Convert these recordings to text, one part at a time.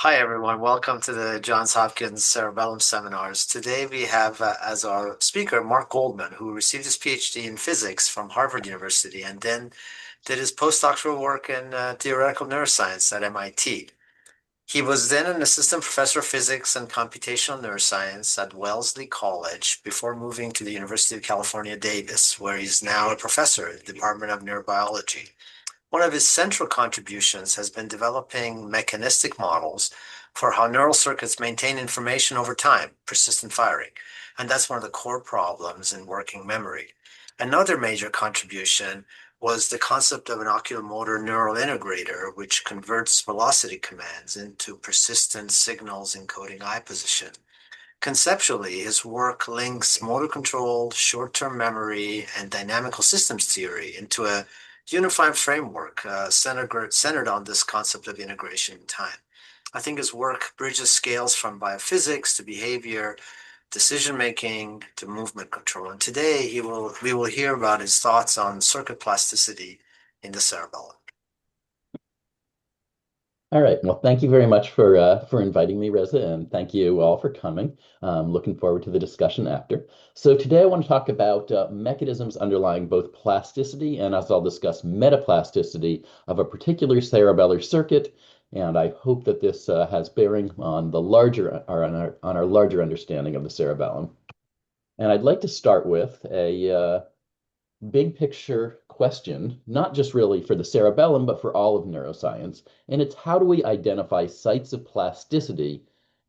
Hi, everyone. Welcome to the Johns Hopkins Cerebellum Seminars. Today we have as our speaker Mark Goldman, who received his PhD in physics from Harvard University and then did his postdoctoral work in theoretical neuroscience at MIT. He was then an assistant professor of physics and computational neuroscience at Wellesley College before moving to the University of California, Davis, where he's now a professor in the Department of Neurobiology. One of his central contributions has been developing mechanistic models for how neural circuits maintain information over time, persistent firing. And that's one of the core problems in working memory. Another major contribution was the concept of an oculomotor neural integrator, which converts velocity commands into persistent signals encoding eye position. Conceptually, his work links motor control, short-term memory, and dynamical systems theory into a unified framework centered on this concept of integration in time. I think his work bridges scales from biophysics to behavior, decision making to movement control. And today we will hear about his thoughts on circuit plasticity in the cerebellum. All right. Well, thank you very much for inviting me, Reza, and thank you all for coming. Looking forward to the discussion after. So today I want to talk about mechanisms underlying both plasticity and, as I'll discuss, metaplasticity of a particular cerebellar circuit. And I hope that this has bearing on the larger or on our larger understanding of the cerebellum. And I'd like to start with a big picture question, not just really for the cerebellum, but for all of neuroscience. And it's how do we identify sites of plasticity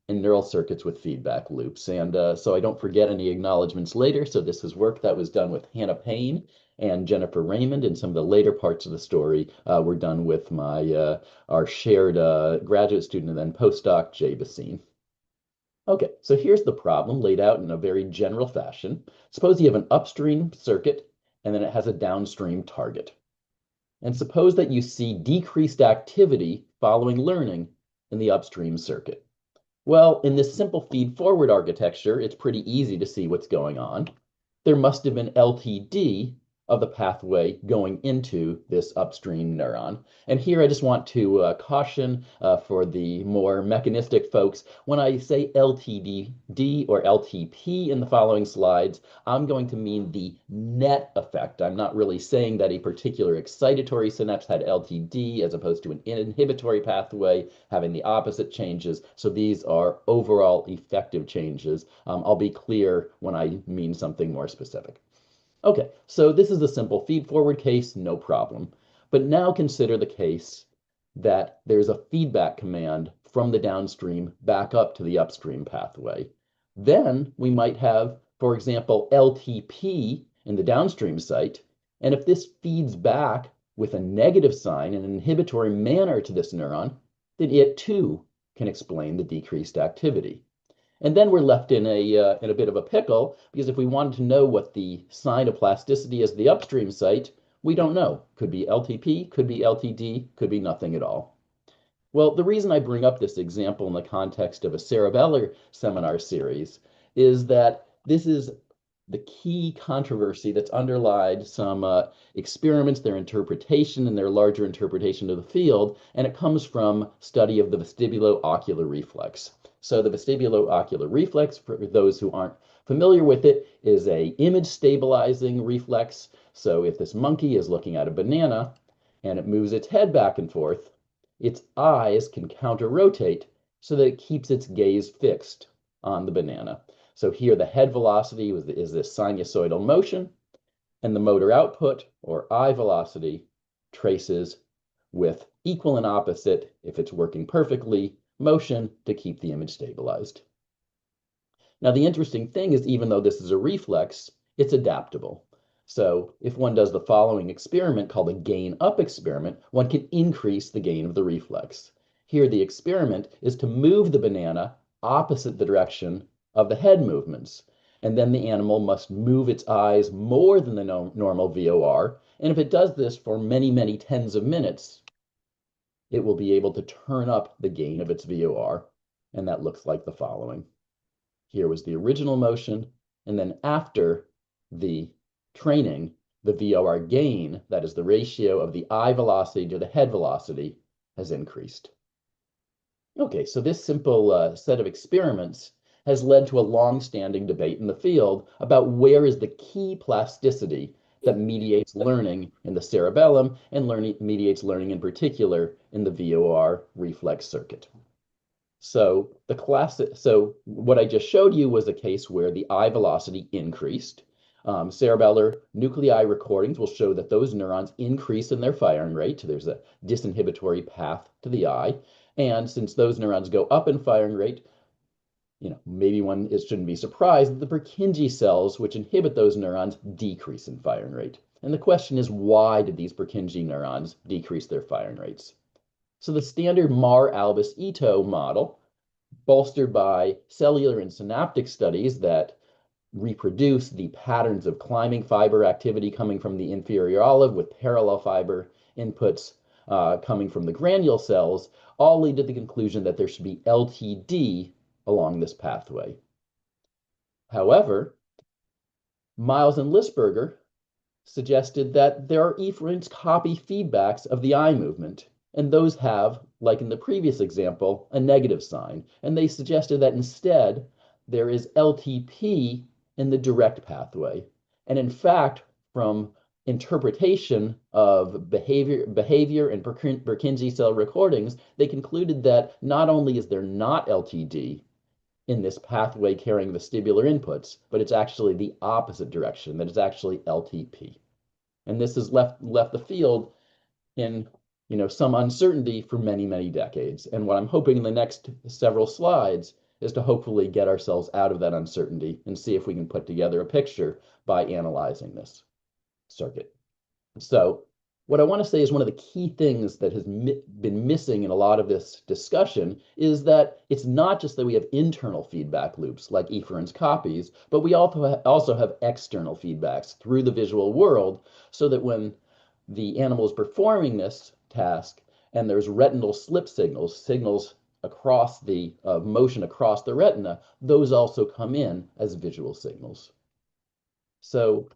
in neural circuits with feedback loops? And so I don't forget any acknowledgments later. So this is work that was done with Hannah Payne and Jennifer Raymond, and some of the later parts of the story were done with our shared graduate student and then postdoc, Jay Basine. Okay, so here's the problem laid out in a very general fashion. Suppose you have an upstream circuit and then it has a downstream target. And suppose that you see decreased activity following learning in the upstream circuit. Well, in this simple feed-forward architecture, it's pretty easy to see what's going on. There must have been LTD of the pathway going into this upstream neuron. And here I just want to caution for the more mechanistic folks, when I say LTD or LTP in the following slides, I'm going to mean the net effect. I'm not really saying that a particular excitatory synapse had LTD as opposed to an inhibitory pathway having the opposite changes. So these are overall effective changes. I'll be clear when I mean something more specific. Okay, so this is a simple feed-forward case, no problem. But now consider the case that there's a feedback command from the downstream back up to the upstream pathway. Then we might have, for example, LTP in the downstream site. And if this feeds back with a negative sign in an inhibitory manner to this neuron, then it too can explain the decreased activity. And then we're left in a bit of a pickle because if we wanted to know what the sign of plasticity is the upstream site, we don't know. Could be LTP, could be LTD, could be nothing at all. Well, the reason I bring up this example in the context of a cerebellar seminar series is that this is the key controversy that's underlied some experiments, their interpretation, and their larger interpretation of the field, and it comes from study of the vestibulo-ocular reflex. So the vestibulo-ocular reflex, for those who aren't familiar with it, is a image stabilizing reflex. So if this monkey is looking at a banana and it moves its head back and forth, its eyes can counter-rotate so that it keeps its gaze fixed on the banana. So here the head velocity is this sinusoidal motion, and the motor output, or eye velocity, traces with equal and opposite, if it's working perfectly, motion to keep the image stabilized. Now, the interesting thing is, even though this is a reflex, it's adaptable. So if one does the following experiment called a gain-up experiment, one can increase the gain of the reflex. Here, the experiment is to move the banana opposite the direction of the head movements. And then the animal must move its eyes more than the normal VOR. And if it does this for many, many tens of minutes, it will be able to turn up the gain of its VOR. And that looks like the following. Here was the original motion. And then after the training, the VOR gain, that is the ratio of the eye velocity to the head velocity, has increased. Okay, so this simple set of experiments has led to a long-standing debate in the field about where is the key plasticity that mediates learning in the cerebellum and mediates learning in particular in the VOR reflex circuit. So what I just showed you was a case where the eye velocity increased. Cerebellar nuclei recordings will show that those neurons increase in their firing rate. There's a disinhibitory path to the eye. And since those neurons go up in firing rate, maybe one shouldn't be surprised that the Purkinje cells, which inhibit those neurons, decrease in firing rate. And the question is, why did these Purkinje neurons decrease their firing rates? So the standard Marr-Albus-Ito model, bolstered by cellular and synaptic studies that reproduce the patterns of climbing fiber activity coming from the inferior olive with parallel fiber inputs coming from the granule cells, all lead to the conclusion that there should be LTD along this pathway. However, Miles and Lisberger suggested that there are efferent copy feedbacks of the eye movement, and those have, like in the previous example, a negative sign. And they suggested that instead there is LTP in the direct pathway. And in fact, from interpretation of behavior and Purkinje cell recordings, they concluded that not only is there not LTD in this pathway carrying vestibular inputs, but it's actually the opposite direction, that it's actually LTP. And this has left the field in some uncertainty for many, many decades. And what I'm hoping in the next several slides is to hopefully get ourselves out of that uncertainty and see if we can put together a picture by analyzing this circuit. So what I want to say is one of the key things that has been missing in a lot of this discussion is that it's not just that we have internal feedback loops like efference copies, but we also have external feedbacks through the visual world, so that when the animal is performing this task and there's retinal slip signals across the motion across the retina, those also come in as visual signals. So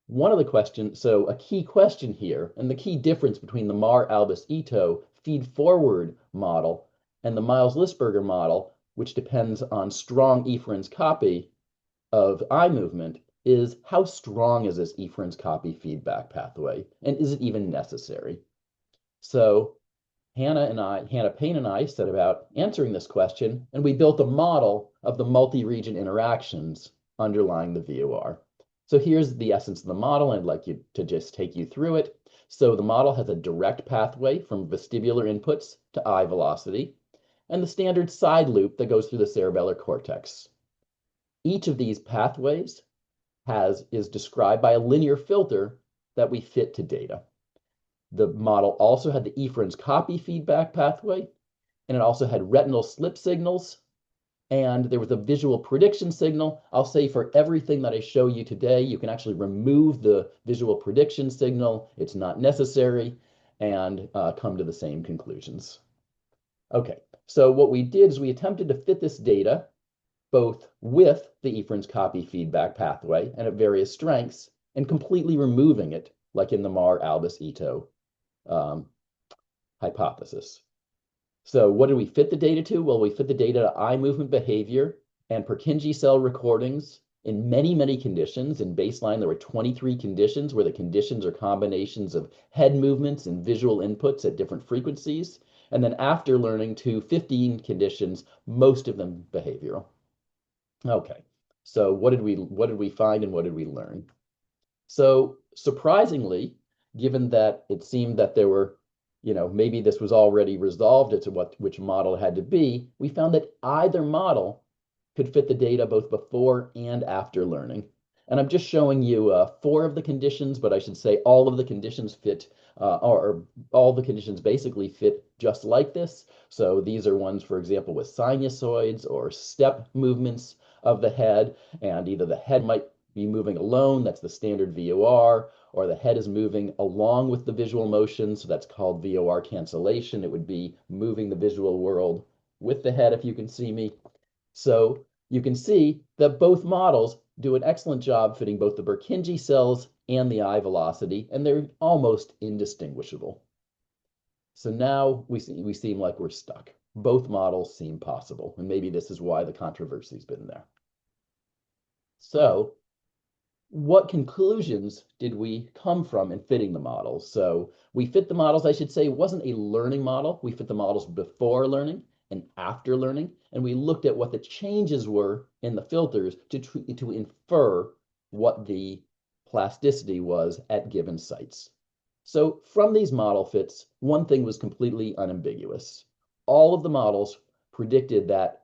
a key question here, and the key difference between the Marr-Albus-Ito feed-forward model and the Miles-Lisberger model, which depends on strong efference copy of eye movement, is how strong is this efference copy feedback pathway, and is it even necessary? So Hannah Payne and I set about answering this question, and we built a model of the multi-region interactions underlying the VOR. So here's the essence of the model, and I'd like you to just take you through it. So the model has a direct pathway from vestibular inputs to eye velocity, and the standard side loop that goes through the cerebellar cortex. Each of these pathways is described by a linear filter that we fit to data. The model also had the efference copy feedback pathway, and it also had retinal slip signals, and there was a visual prediction signal. I'll say for everything that I show you today, you can actually remove the visual prediction signal. It's not necessary, and come to the same conclusions. Okay, so what we did is we attempted to fit this data both with the efference copy feedback pathway and at various strengths, and completely removing it, like in the Marr-Albus-Ito hypothesis. So what did we fit the data to? Well, we fit the data to eye movement behavior and Purkinje cell recordings in many, many conditions. In baseline, there were 23 conditions where the conditions are combinations of head movements and visual inputs at different frequencies. And then after learning to 15 conditions, most of them behavioral. Okay, so what did we find and what did we learn? So surprisingly, given that it seemed that there were maybe this was already resolved as to which model it had to be, we found that either model could fit the data both before and after learning. And I'm just showing you 4 of the conditions, but I should say all of the conditions fit, or all the conditions basically fit just like this. So these are ones, for example, with sinusoids or step movements of the head, and either the head might be moving alone, that's the standard VOR, or the head is moving along with the visual motion, so that's called VOR cancellation. It would be moving the visual world with the head, if you can see me. So you can see that both models do an excellent job fitting both the Purkinje cells and the eye velocity, and they're almost indistinguishable. So now we seem like we're stuck. both models seem possible. And maybe this is why the controversy's been there. So what conclusions did we come from in fitting the models? So we fit the models, I should say, it wasn't a learning model. We fit the models before learning and after learning, and we looked at what the changes were in the filters to infer what the plasticity was at given sites. So from these model fits, one thing was completely unambiguous. All of the models predicted that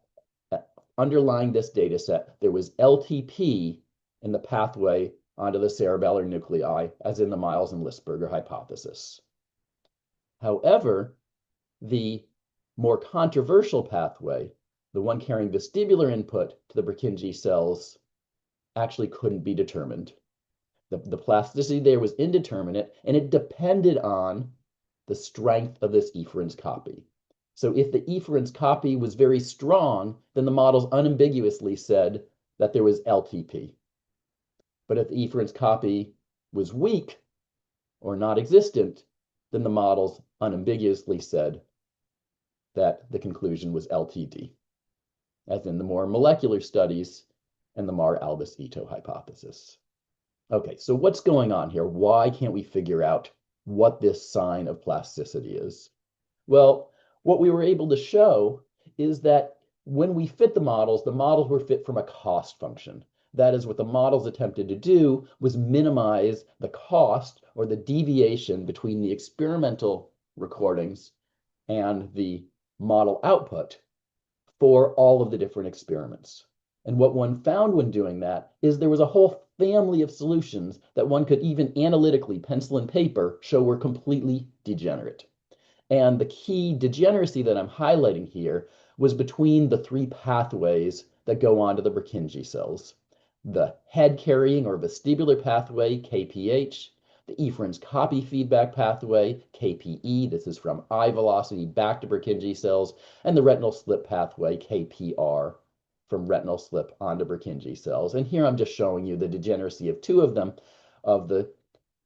underlying this data set, there was LTP in the pathway onto the cerebellar nuclei, as in the Miles and Lispberger hypothesis. However, the more controversial pathway, the one carrying vestibular input to the Purkinje cells, actually couldn't be determined. The plasticity there was indeterminate, and it depended on the strength of this efference copy. So if the efference copy was very strong, then the models unambiguously said that there was LTP. But if the efference copy was weak or non-existent, then the models unambiguously said that the conclusion was LTD, as in the more molecular studies and the Marr-Albus-Ito hypothesis. Okay, so what's going on here? Why can't we figure out what this sign of plasticity is? Well, what we were able to show is that when we fit the models were fit from a cost function. That is, what the models attempted to do was minimize the cost or the deviation between the experimental recordings and the model output for all of the different experiments. And what one found when doing that is there was a whole family of solutions that one could even analytically, pencil and paper, show were completely degenerate. And the key degeneracy that I'm highlighting here was between the three pathways that go on to the Purkinje cells. The head carrying or vestibular pathway, KPH, the efference copy feedback pathway, KPE, this is from eye velocity back to Purkinje cells, and the retinal slip pathway, KPR, from retinal slip onto Purkinje cells. And here I'm just showing you the degeneracy of two of them,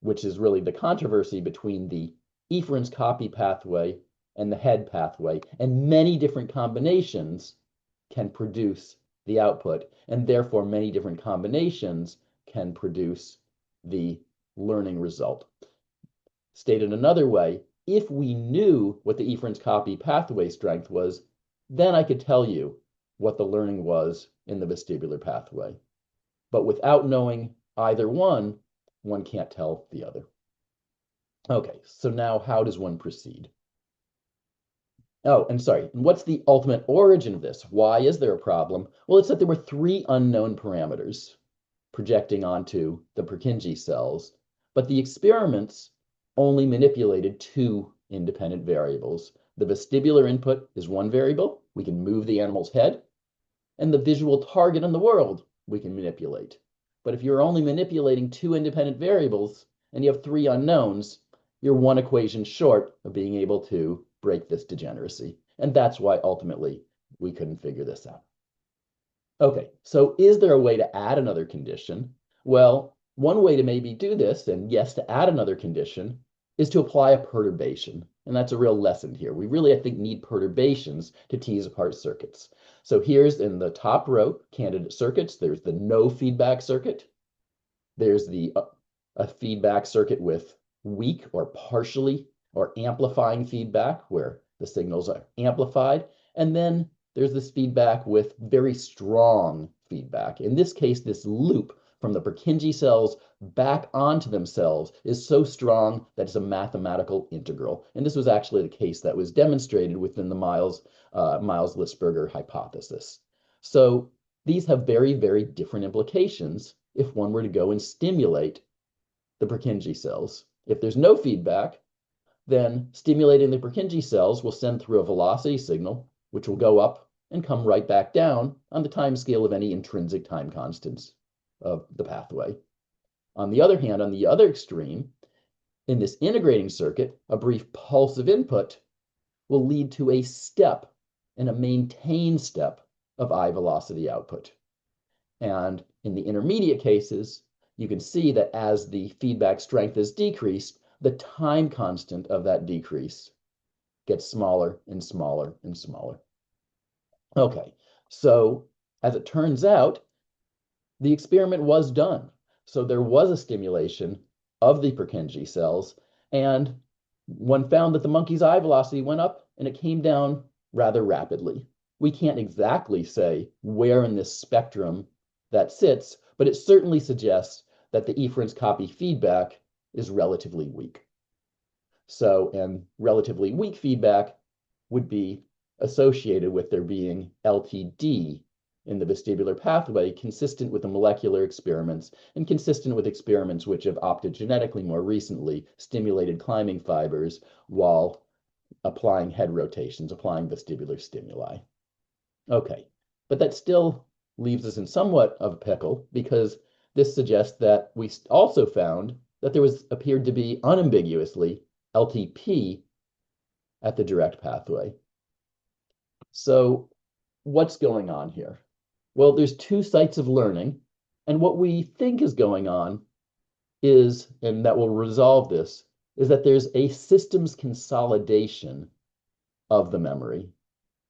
which is really the controversy between the efference copy pathway and the head pathway, and many different combinations can produce the output, and therefore many different combinations can produce the learning result. Stated another way, if we knew what the efference copy pathway strength was, then I could tell you what the learning was in the vestibular pathway. But without knowing either one can't tell the other. Okay, so now how does one proceed? Oh, and sorry, what's the ultimate origin of this? Why is there a problem? Well, it's that there were three unknown parameters projecting onto the Purkinje cells, but the experiments only manipulated two independent variables. The vestibular input is one variable, we can move the animal's head, and the visual target in the world we can manipulate. But if you're only manipulating two independent variables and you have three unknowns, you're one equation short of being able to break this degeneracy. And that's why ultimately we couldn't figure this out. Okay, so is there a way to add another condition? Well, one way to maybe do this, and yes, to add another condition, is to apply a perturbation. And that's a real lesson here. We really, I think, need perturbations to tease apart circuits. So here's in the top row, candidate circuits. There's the no feedback circuit. There's the a feedback circuit with weak or partially or amplifying feedback where the signals are amplified. And then there's this feedback with very strong feedback. In this case, this loop from the Purkinje cells back onto themselves is so strong that it's a mathematical integral. And this was actually the case that was demonstrated within the Miles-Lispberger hypothesis. So these have very, very different implications if one were to go and stimulate the Purkinje cells. If there's no feedback, then stimulating the Purkinje cells will send through a velocity signal, which will go up and come right back down on the time scale of any intrinsic time constants of the pathway. On the other hand, on the other extreme, in this integrating circuit, a brief pulse of input will lead to a step and a maintained step of eye velocity output. And in the intermediate cases, you can see that as the feedback strength is decreased, the time constant of that decrease gets smaller and smaller and smaller. Okay, so as it turns out, the experiment was done. So there was a stimulation of the Purkinje cells, and one found that the monkey's eye velocity went up and it came down rather rapidly. We can't exactly say where in this spectrum that sits, but it certainly suggests that the efference copy feedback is relatively weak. So, and relatively weak feedback would be associated with there being LTD in the vestibular pathway, consistent with the molecular experiments and consistent with experiments which have opted genetically more recently stimulated climbing fibers while applying head rotations, applying vestibular stimuli. Okay, but that still leaves us in somewhat of a pickle because this suggests that we also found that there appeared to be unambiguously LTP at the direct pathway. So what's going on here? Well, there's two sites of learning, and what we think is going on is, and that will resolve this, is that there's a systems consolidation of the memory.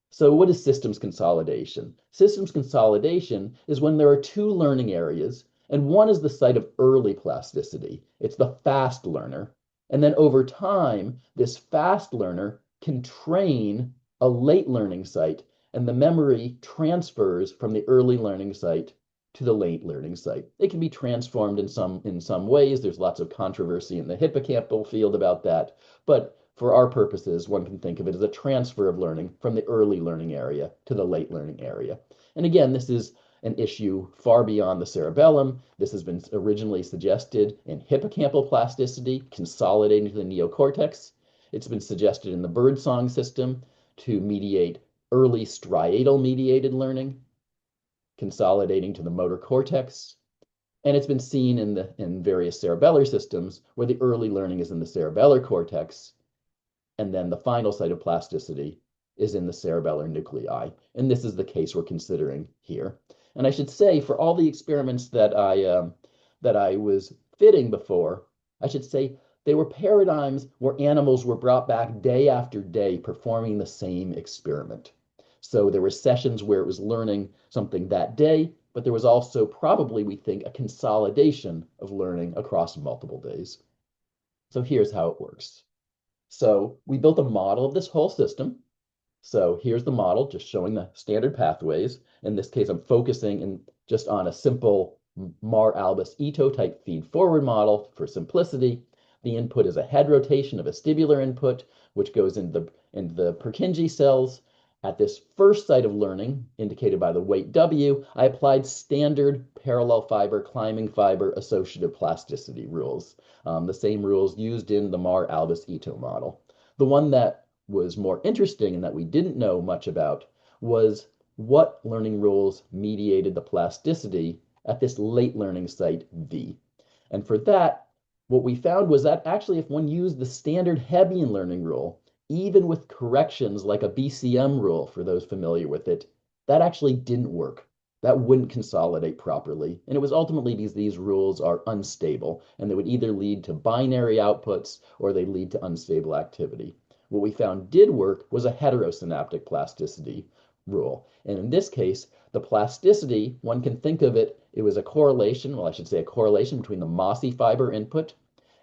So what is systems consolidation? Systems consolidation is when there are two learning areas, and one is the site of early plasticity. It's the fast learner. And then over time, this fast learner can train a late learning site, and the memory transfers from the early learning site to the late learning site. It can be transformed in some ways. There's lots of controversy in the hippocampal field about that, but for our purposes, one can think of it as a transfer of learning from the early learning area to the late learning area. And again, this is an issue far beyond the cerebellum. This has been originally suggested in hippocampal plasticity, consolidating to the neocortex. It's been suggested in the birdsong system to mediate early striatal-mediated learning, consolidating to the motor cortex. And it's been seen in various cerebellar systems where the early learning is in the cerebellar cortex, and then the final site of plasticity is in the cerebellar nuclei. And this is the case we're considering here. And I should say, for all the experiments that I was fitting before, I should say they were paradigms where animals were brought back day after day performing the same experiment. So there were sessions where it was learning something that day, but there was also probably, we think, a consolidation of learning across multiple days. So here's how it works. So we built a model of this whole system. So here's the model, just showing the standard pathways. In this case, I'm focusing just on a simple Mar-Albus-Ito type feed-forward model for simplicity. The input is a head rotation, a vestibular input, which goes into the Purkinje cells. At this first site of learning, indicated by the weight W, I applied standard parallel fiber, climbing fiber, associative plasticity rules, the same rules used in the Mar-Albus-Ito model. The one that was more interesting and that we didn't know much about was what learning rules mediated the plasticity at this late learning site V. And for that, what we found was that actually if one used the standard Hebbian learning rule, even with corrections like a BCM rule, for those familiar with it, that actually didn't work. That wouldn't consolidate properly. And it was ultimately because these rules are unstable, and they would either lead to binary outputs or they lead to unstable activity. What we found did work was a heterosynaptic plasticity rule. And in this case, the plasticity, one can think of it, it was a correlation, well, I should say a correlation between the mossy fiber input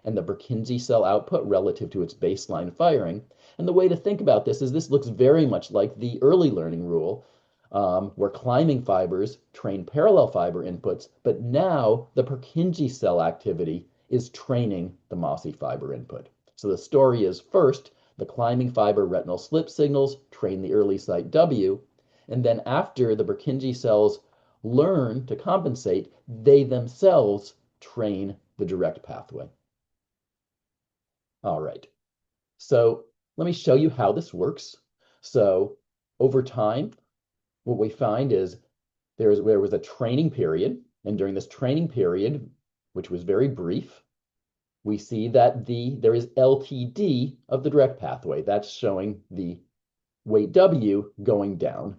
and the Purkinje cell output relative to its baseline firing. And the way to think about this is this looks very much like the early learning rule, where climbing fibers train parallel fiber inputs, but now the Purkinje cell activity is training the mossy fiber input. So the story is first, the climbing fiber retinal slip signals train the early site W, and then after the Purkinje cells learn to compensate, they themselves train the direct pathway. All right, so let me show you how this works. So over time, what we find is there was a training period, and during this training period, which was very brief, we see that there is LTD of the direct pathway. That's showing the weight W going down.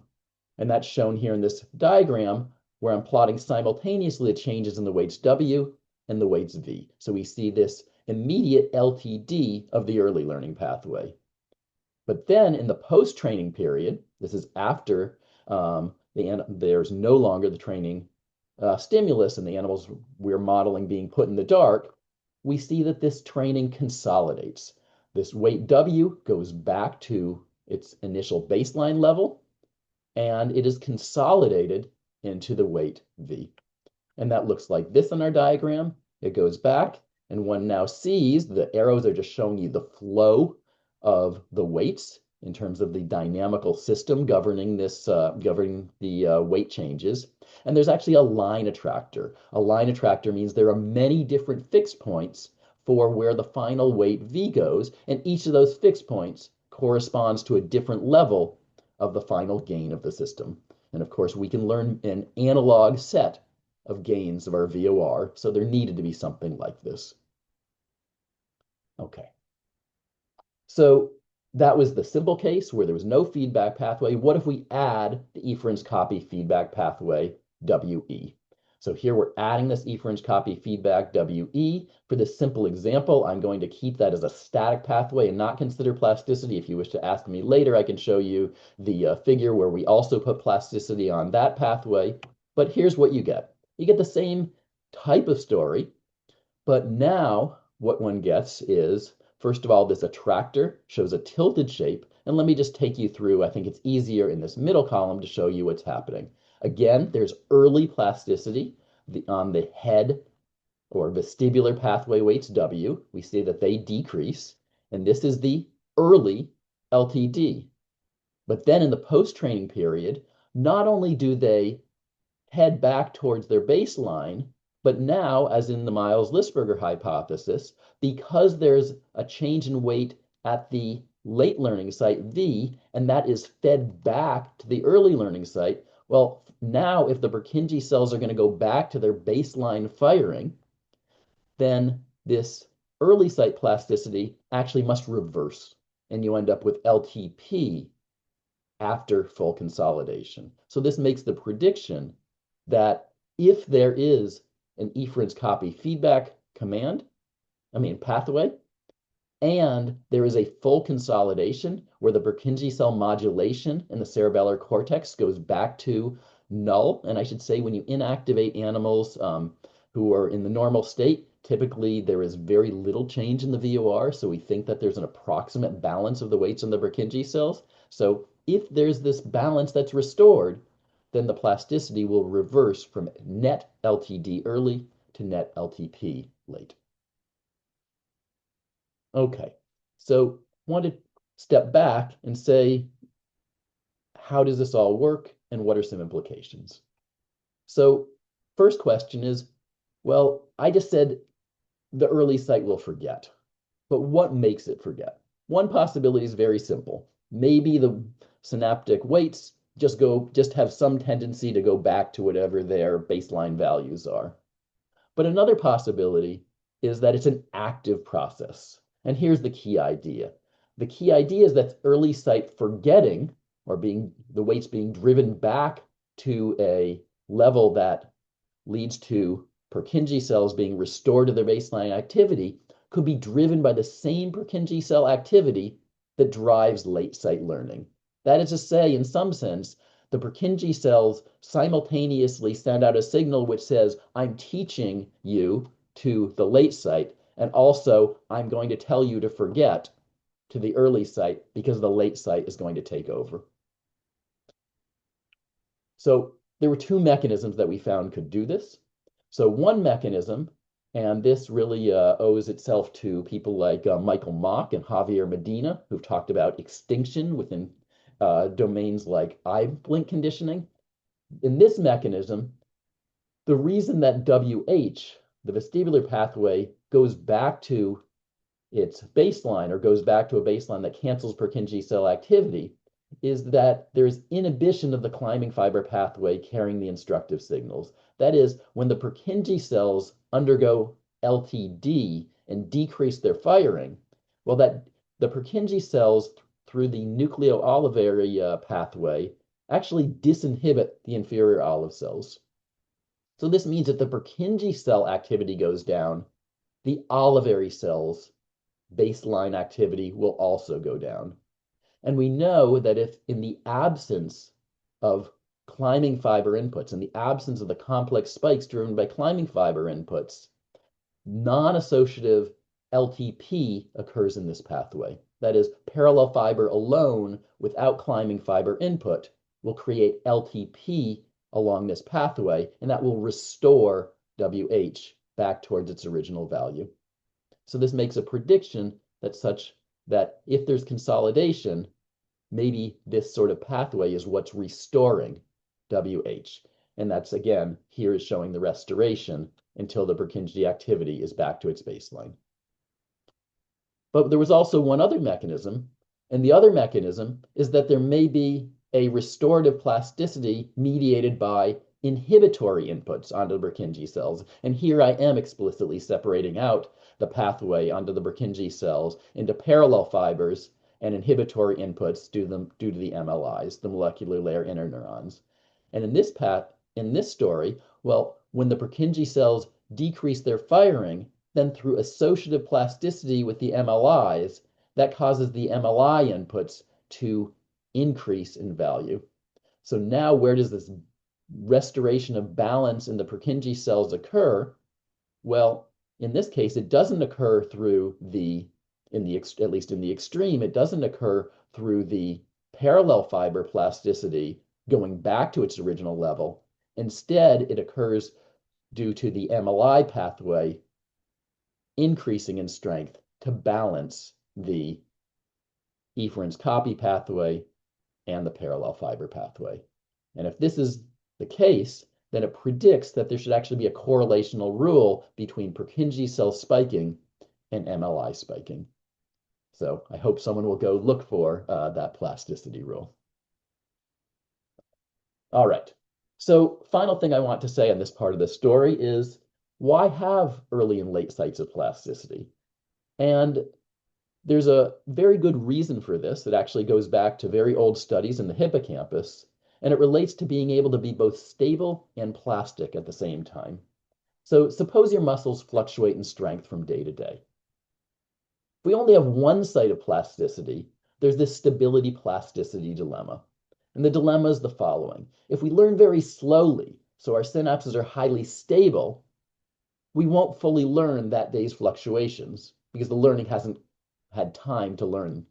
And that's shown here in this diagram where I'm plotting simultaneously the changes in the weights W and the weights V. So we see this immediate LTD of the early learning pathway. But then in the post-training period, this is after there's no longer the training stimulus and the animals we're modeling being put in the dark, we see that this training consolidates. This weight W goes back to its initial baseline level, and it is consolidated into the weight V. And that looks like this in our diagram. It goes back, and one now sees the arrows are just showing you the flow of the weights in terms of the dynamical system governing the weight changes. And there's actually a line attractor. A line attractor means there are many different fixed points for where the final weight V goes, and each of those fixed points corresponds to a different level of the final gain of the system. And of course, we can learn an analog set of gains of our VOR, so there needed to be something like this. Okay. So that was the simple case where there was no feedback pathway. What if we add the efference copy feedback pathway, WE? So here we're adding this efference copy feedback, WE. For this simple example, I'm going to keep that as a static pathway and not consider plasticity. If you wish to ask me later, I can show you the figure where we also put plasticity on that pathway. But here's what you get. You get the same type of story, but now what one gets is, first of all, this attractor shows a tilted shape. And let me just take you through, I think it's easier in this middle column to show you what's happening. Again, there's early plasticity on the head or vestibular pathway weights W. We see that they decrease, and this is the early LTD. But then in the post-training period, not only do they head back towards their baseline, but now, as in the Miles-Lisberger hypothesis, because there's a change in weight at the late learning site V, and that is fed back to the early learning site, well, now if the Purkinje cells are going to go back to their baseline firing, then this early site plasticity actually must reverse, and you end up with LTP after full consolidation. So this makes the prediction that if there is an efference copy feedback pathway, and there is a full consolidation where the Purkinje cell modulation in the cerebellar cortex goes back to null. And I should say, when you inactivate animals who are in the normal state, typically there is very little change in the VOR. So we think that there's an approximate balance of the weights in the Purkinje cells. So if there's this balance that's restored, then the plasticity will reverse from net LTD early to net LTP late. Okay, so I want to step back and say, how does this all work and what are some implications? So first question is, well, I just said the early site will forget, but what makes it forget? One possibility is very simple. Maybe the synaptic weights just have some tendency to go back to whatever their baseline values are. But another possibility is that it's an active process. And here's the key idea. The key idea is that early site forgetting, or the weights being driven back to a level that leads to Purkinje cells being restored to their baseline activity, could be driven by the same Purkinje cell activity that drives late site learning. That is to say, in some sense, the Purkinje cells simultaneously send out a signal which says, I'm teaching you to the late site, and also I'm going to tell you to forget to the early site because the late site is going to take over. So there were two mechanisms that we found could do this. So one mechanism, and this really owes itself to people like Michael Mock and Javier Medina, who've talked about extinction within domains like eye blink conditioning. In this mechanism, the reason that WH, the vestibular pathway, goes back to its baseline or goes back to a baseline that cancels Purkinje cell activity is that there's inhibition of the climbing fiber pathway carrying the instructive signals. That is, when the Purkinje cells undergo LTD and decrease their firing, well, that the Purkinje cells through the nucleo-olivary pathway actually disinhibit the inferior olive cells. So this means that the Purkinje cell activity goes down, the olivary cells baseline activity will also go down. And we know that if in the absence of climbing fiber inputs, in the absence of the complex spikes driven by climbing fiber inputs, non-associative LTP occurs in this pathway. That is, parallel fiber alone without climbing fiber input will create LTP along this pathway, and that will restore WH back towards its original value. So this makes a prediction that if there's consolidation, maybe this sort of pathway is what's restoring WH. And that's, again, here is showing the restoration until the Purkinje activity is back to its baseline. But there was also one other mechanism, and the other mechanism is that there may be a restorative plasticity mediated by inhibitory inputs onto the Purkinje cells. And here I am explicitly separating out the pathway onto the Purkinje cells into parallel fibers and inhibitory inputs due to the MLIs, the molecular layer interneurons. And in this story, well, when the Purkinje cells decrease their firing, then through associative plasticity with the MLIs, that causes the MLI inputs to increase in value. So now where does this restoration of balance in the Purkinje cells occur? Well, in this case, it doesn't occur through at least in the extreme, it doesn't occur through the parallel fiber plasticity going back to its original level. Instead, it occurs due to the MLI pathway increasing in strength to balance the efferent's copy pathway and the parallel fiber pathway. And if this is the case, then it predicts that there should actually be a correlational rule between Purkinje cell spiking and MLI spiking. So I hope someone will go look for that plasticity rule. All right. So final thing I want to say on this part of the story is, why have early and late sites of plasticity? And there's a very good reason for this. It actually goes back to very old studies in the hippocampus, and it relates to being able to be both stable and plastic at the same time. So suppose your muscles fluctuate in strength from day to day. If we only have one site of plasticity, there's this stability plasticity dilemma. And the dilemma is the following. If we learn very slowly, so our synapses are highly stable, we won't fully learn that day's fluctuations because the learning hasn't had time to learn.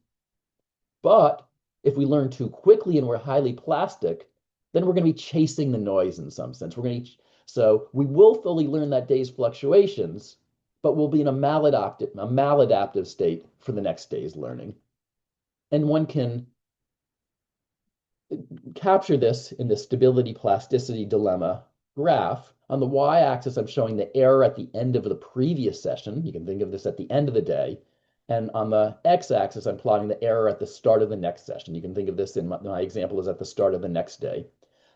But if we learn too quickly and we're highly plastic, then we're going to be chasing the noise in some sense. So we will fully learn that day's fluctuations, but we'll be in a maladaptive state for the next day's learning. And one can capture this in the stability plasticity dilemma graph. On the y-axis, I'm showing the error at the end of the previous session. You can think of this at the end of the day. And on the x-axis, I'm plotting the error at the start of the next session. You can think of this in my example as at the start of the next day.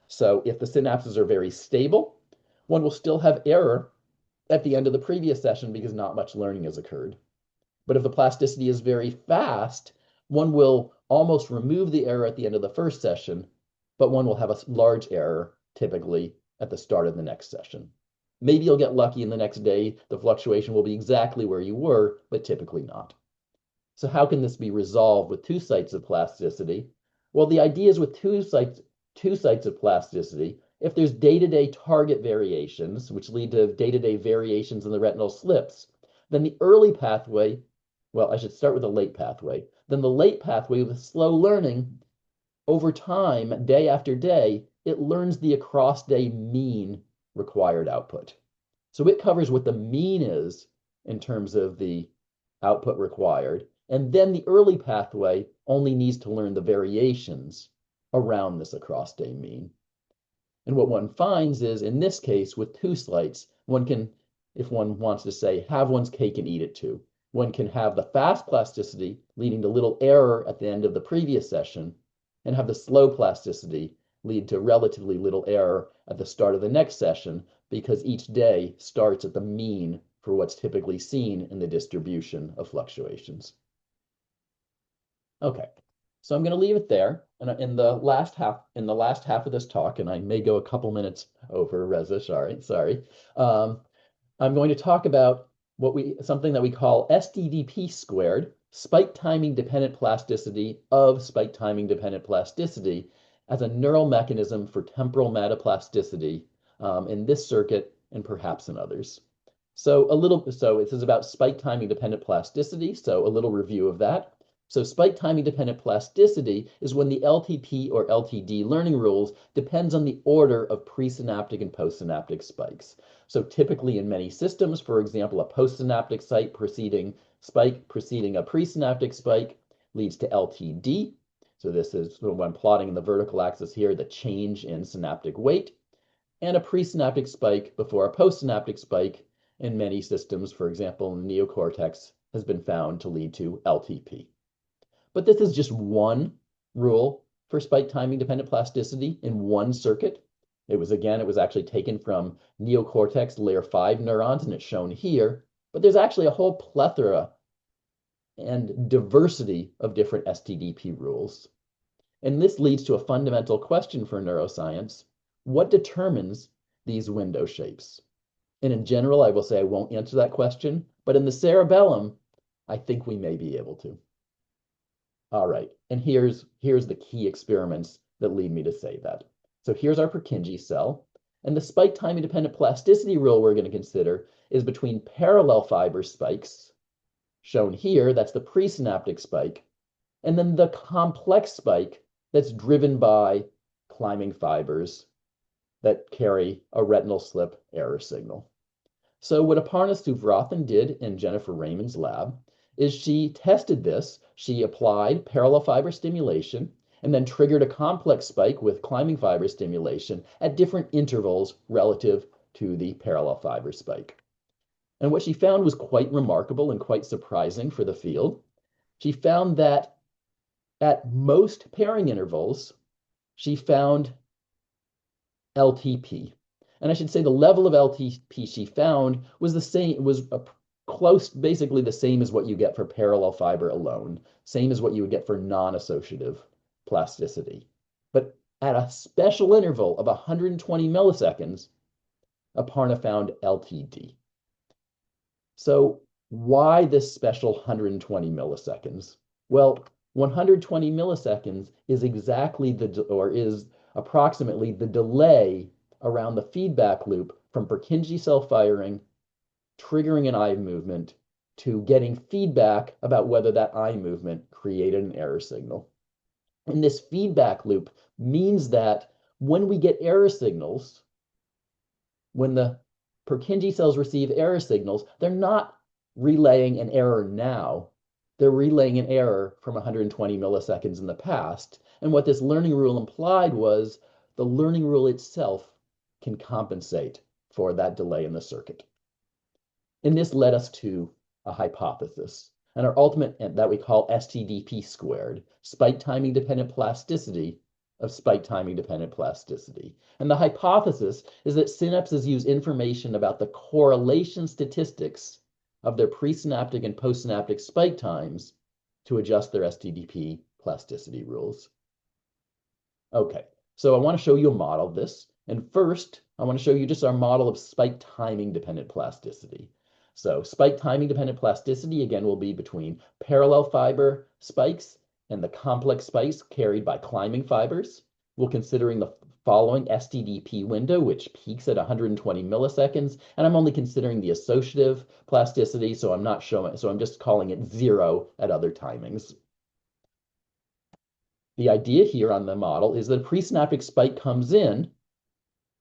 So if the synapses are very stable, one will still have error at the end of the previous session because not much learning has occurred. But if the plasticity is very fast, one will almost remove the error at the end of the first session, but one will have a large error typically at the start of the next session. Maybe you'll get lucky in the next day, the fluctuation will be exactly where you were, but typically not. So how can this be resolved with two sites of plasticity? Well, the idea is with two sites of plasticity, if there's day-to-day target variations, which lead to day-to-day variations in the retinal slips, then the early pathway, well, I should start with the late pathway. Then the late pathway with slow learning, over time, day after day, it learns the across-day mean required output. So it covers what the mean is in terms of the output required. And then the early pathway only needs to learn the variations around this across-day mean. And what one finds is, in this case, with two slices, one can, if one wants to say, have one's cake and eat it too. One can have the fast plasticity leading to little error at the end of the previous session, and have the slow plasticity lead to relatively little error at the start of the next session, because each day starts at the mean for what's typically seen in the distribution of fluctuations. Okay, so I'm going to leave it there. And in the last half of this talk, and I may go a couple minutes over, Reza, sorry. I'm going to talk about something that we call STDP squared, spike timing dependent plasticity of spike timing dependent plasticity as a neural mechanism for temporal metaplasticity in this circuit and perhaps in others. So this is about spike timing dependent plasticity. So a little review of that. So spike timing dependent plasticity is when the LTP or LTD learning rules depends on the order of presynaptic and postsynaptic spikes. So typically in many systems, for example, a postsynaptic spike preceding a presynaptic spike leads to LTD. So this is when plotting in the vertical axis here, the change in synaptic weight, and a presynaptic spike before a postsynaptic spike in many systems, for example, in the neocortex, has been found to lead to LTP. But this is just one rule for spike timing dependent plasticity in one circuit. It was actually taken from neocortex layer 5 neurons, and it's shown here. But there's actually a whole plethora and diversity of different STDP rules. And this leads to a fundamental question for neuroscience. What determines these window shapes? And in general, I will say I won't answer that question, but in the cerebellum, I think we may be able to. All right, and here's the key experiments that lead me to say that. So here's our Purkinje cell, and the spike timing dependent plasticity rule we're going to consider is between parallel fiber spikes, shown here, that's the presynaptic spike, and then the complex spike that's driven by climbing fibers that carry a retinal slip error signal. So what Aparna Suvrathan did in Jennifer Raymond's lab is she tested this. She applied parallel fiber stimulation and then triggered a complex spike with climbing fiber stimulation at different intervals relative to the parallel fiber spike. And what she found was quite remarkable and quite surprising for the field. She found that at most pairing intervals, she found LTP. And I should say the level of LTP she found was the same, basically the same as what you get for parallel fiber alone, same as what you would get for non-associative plasticity. But at a special interval of 120 milliseconds, Aparna found LTD. So why this special 120 milliseconds? Well, 120 milliseconds is is approximately the delay around the feedback loop from Purkinje cell firing, triggering an eye movement, to getting feedback about whether that eye movement created an error signal. And this feedback loop means that when we get error signals, when the Purkinje cells receive error signals, they're not relaying an error now. They're relaying an error from 120 milliseconds in the past. And what this learning rule implied was the learning rule itself can compensate for that delay in the circuit. And this led us to a hypothesis, and our ultimate that we call STDP squared, spike timing dependent plasticity of spike timing dependent plasticity. And the hypothesis is that synapses use information about the correlation statistics of their presynaptic and postsynaptic spike times to adjust their STDP plasticity rules. Okay, so I want to show you a model of this. And first, I want to show you just our model of spike timing dependent plasticity. So spike timing dependent plasticity, again, will be between parallel fiber spikes and the complex spikes carried by climbing fibers. We're considering the following STDP window, which peaks at 120 milliseconds, and I'm only considering the associative plasticity, so I'm just calling it 0 at other timings. The idea here on the model is that a presynaptic spike comes in,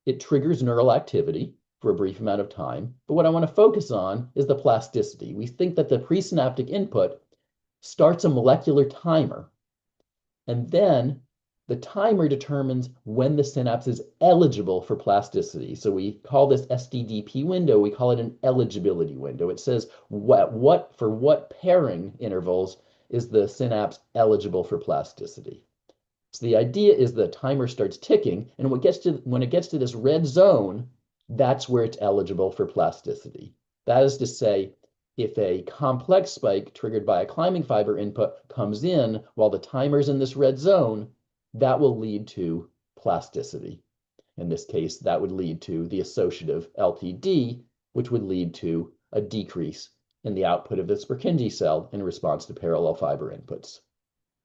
it triggers neural activity for a brief amount of time, but what I want to focus on is the plasticity. We think that the presynaptic input starts a molecular timer, and then the timer determines when the synapse is eligible for plasticity. So we call this STDP window, we call it an eligibility window. It says for what pairing intervals is the synapse eligible for plasticity. So the idea is the timer starts ticking, and when it gets to this red zone, that's where it's eligible for plasticity. That is to say, if a complex spike triggered by a climbing fiber input comes in while the timer's in this red zone, that will lead to plasticity. In this case, that would lead to the associative LTD, which would lead to a decrease in the output of this Purkinje cell in response to parallel fiber inputs.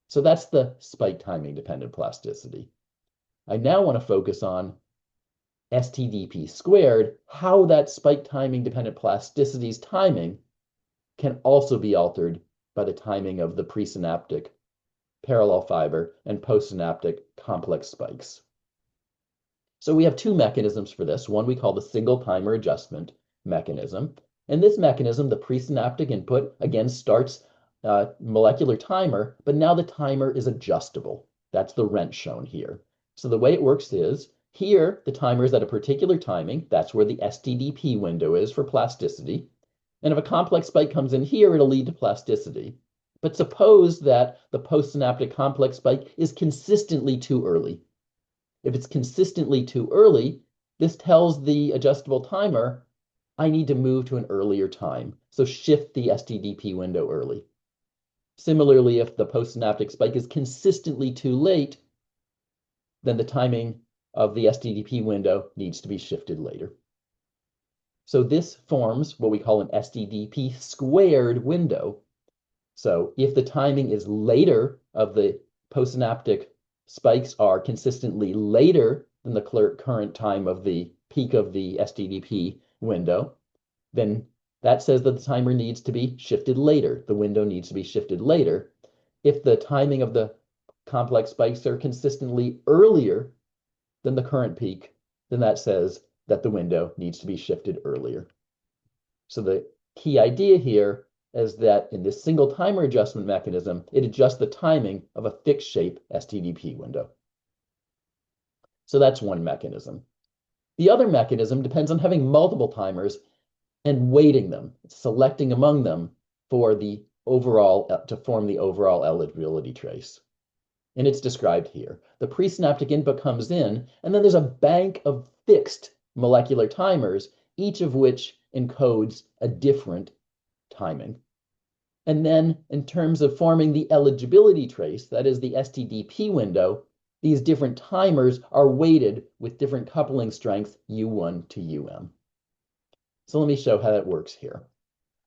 So that's the spike timing dependent plasticity. I now want to focus on STDP squared, how that spike timing dependent plasticity's timing can also be altered by the timing of the presynaptic parallel fiber and postsynaptic complex spikes. So we have two mechanisms for this. One we call the single timer adjustment mechanism. In this mechanism, the presynaptic input again starts molecular timer, but now the timer is adjustable. That's the wrench shown here. So the way it works is, here the timer is at a particular timing. That's where the STDP window is for plasticity. And if a complex spike comes in here, it'll lead to plasticity. But suppose that the postsynaptic complex spike is consistently too early. If it's consistently too early, this tells the adjustable timer, I need to move to an earlier time. So shift the STDP window early. Similarly, if the postsynaptic spike is consistently too late, then the timing of the STDP window needs to be shifted later. So this forms what we call an STDP squared window. So if the timing is later of the postsynaptic spikes are consistently later than the current time of the peak of the STDP window, then that says that the timer needs to be shifted later. The window needs to be shifted later. If the timing of the complex spikes are consistently earlier than the current peak, then that says that the window needs to be shifted earlier. So the key idea here is that in this single timer adjustment mechanism, it adjusts the timing of a fixed shape STDP window. So that's one mechanism. The other mechanism depends on having multiple timers and weighting them, selecting among them for the overall, to form the overall eligibility trace. And it's described here. The presynaptic input comes in, and then there's a bank of fixed molecular timers, each of which encodes a different timing. And then in terms of forming the eligibility trace, that is the STDP window, these different timers are weighted with different coupling strengths U1 to UM. So let me show how that works here.